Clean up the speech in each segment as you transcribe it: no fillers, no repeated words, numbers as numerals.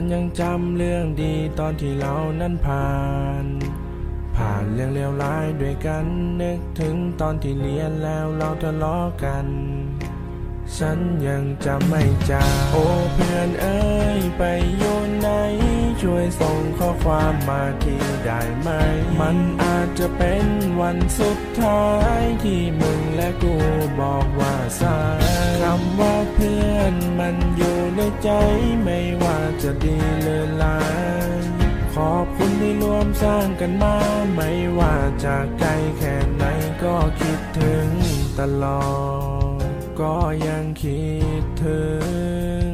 ฉันยังจำเรื่องดีตอนที่เรานั้นผ่านเรื่องเลวร้ายด้วยกันนึกถึงตอนที่เรียนแล้วเราทะเลาะกันฉันยังจำไม่จางโอ้เพื่อนเอ้ยไปอยู่ไหนช่วยส่งข้อความมาทีได้ไหมมันอาจจะเป็นวันสุดท้ายที่มึงและกูบอกว่าสายคำว่าเพื่อนมันอยู่ในใจไม่ว่าจะดีหรือร้ายขอบคุณที่ร่วมสร้างกันมาไม่ว่าจากไกลแค่ไหนก็คิดถึงตลอดก็ยังคิดถึง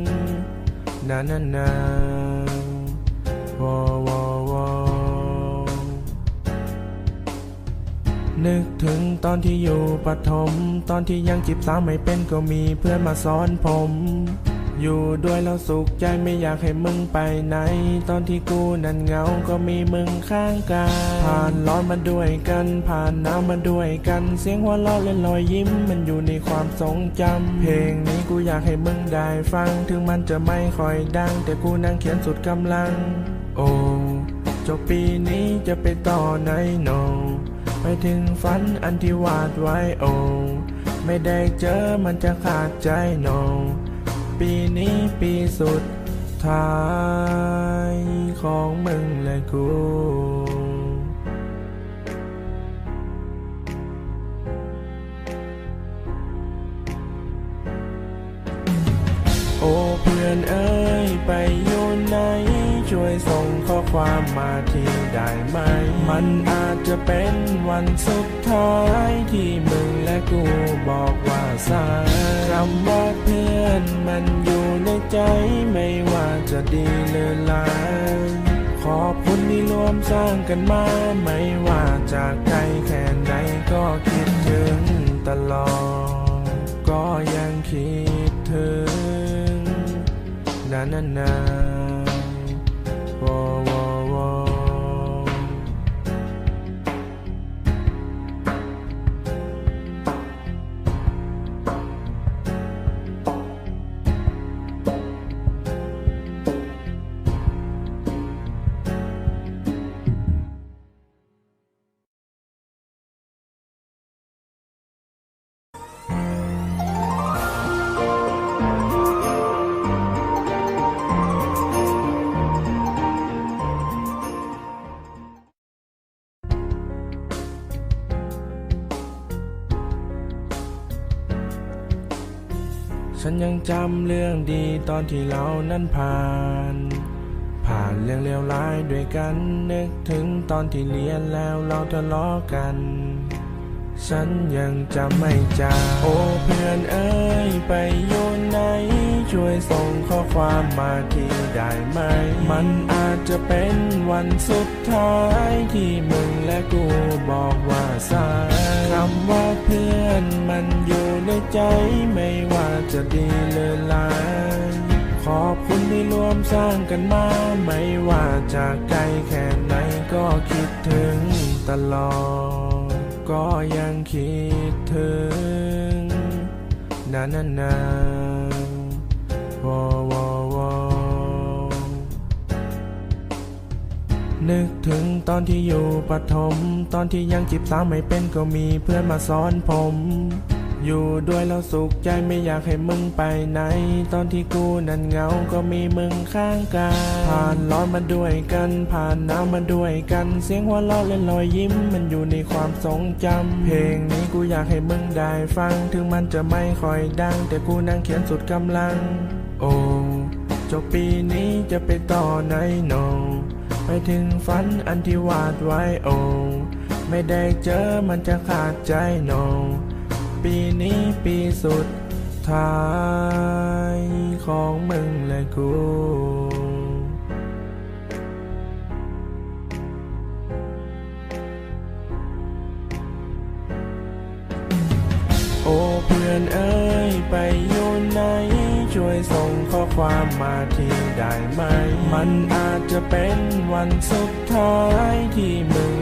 นานๆนึกถึงตอนที่อยู่ประถมตอนที่ยังจีบสาวไม่เป็นก็มีเพื่อนมาสอนผมอยู่ด้วยแล้วสุขใจไม่อยากให้มึงไปไหนตอนที่กูนั้นเหงาก็มีมึงข้างกายผ่านร้อนมาด้วยกันผ่านหนาวมาด้วยกันเสียงหัวเราะและรอยยิ้มมันอยู่ในความทรงจำเพลงนี้กูอยากให้มึงได้ฟังถึงมันจะไม่ค่อยดังแต่กูนั่งเขียนสุดกำลังโอ้จบปีนี้จะไปต่อไหนโนไปถึงฝันอันที่วาดไว้โอ้ไม่ได้เจอมันจะขาดใจโนปีนี้ปีสุดท้ายของมึงและกูโอ้เพื่อนเอ้ยไปอยู่ไหนช่วยส่งข้อความมาทีได้ไหมมันอาจจะเป็นวันสุดท้ายที่มึงและกูบอกว่าสายคำว่าเพื่อนมันอยู่ในใจไม่ว่าจะดีหรือร้ายขอบคุณที่ร่วมสร้างกันมาไม่ว่าจากไกลแค่ไหนก็คิดถึงตลอดก็ยังคิดถึงนานฉันยังจำเรื่องดีตอนที่เรานั้นผ่านเรื่องเลวร้ายด้วยกันนึกถึงตอนที่เรียนแล้วเราทะเลาะกันฉันยังจำไม่จางโอ้เพื่อนเอ้ยไปอยู่ไหนช่วยส่งข้อความมาทีได้ไหมมันอาจจะเป็นวันสุดท้ายที่มึงและกูบอกว่าสายคำว่าเพื่อนมันอยู่ในใจไม่ว่าจะดีหรือร้ายขอบคุณที่ร่วมสร้างกันมาไม่ว่าจากไกลแค่ไหนก็คิดถึงตลอดก็ยังคิดถึงนานนึกถึงตอนที่อยู่ประถมตอนที่ยังจีบสาวไม่เป็นก็มีเพื่อนมาสอนผมอยู่ด้วยแล้วสุขใจไม่อยากให้มึงไปไหนตอนที่กูนั้นเหงาก็มีมึงข้างกายผ่านร้อนมาด้วยกันผ่านหนาวมาด้วยกันเสียงหัวเราะและรอยยิ้มมันอยู่ในความทรงจำเพลงนี้กูอยากให้มึงได้ฟังถึงมันจะไม่ค่อยดังแต่กูนั่งเขียนสุดกำลังโอ้จบปีนี้จะไปต่อไหนโนไปถึงฝันอันที่วาดไว้โอ้ไม่ได้เจอมันจะขาดใจโนปีนี้ปีสุดท้ายของมึงและกูโอ้เพื่อนเอ้ยไปอยู่ไหนช่วยส่งข้อความมาทีได้ไหมมันอาจจะเป็นวันสุดท้ายที่มึง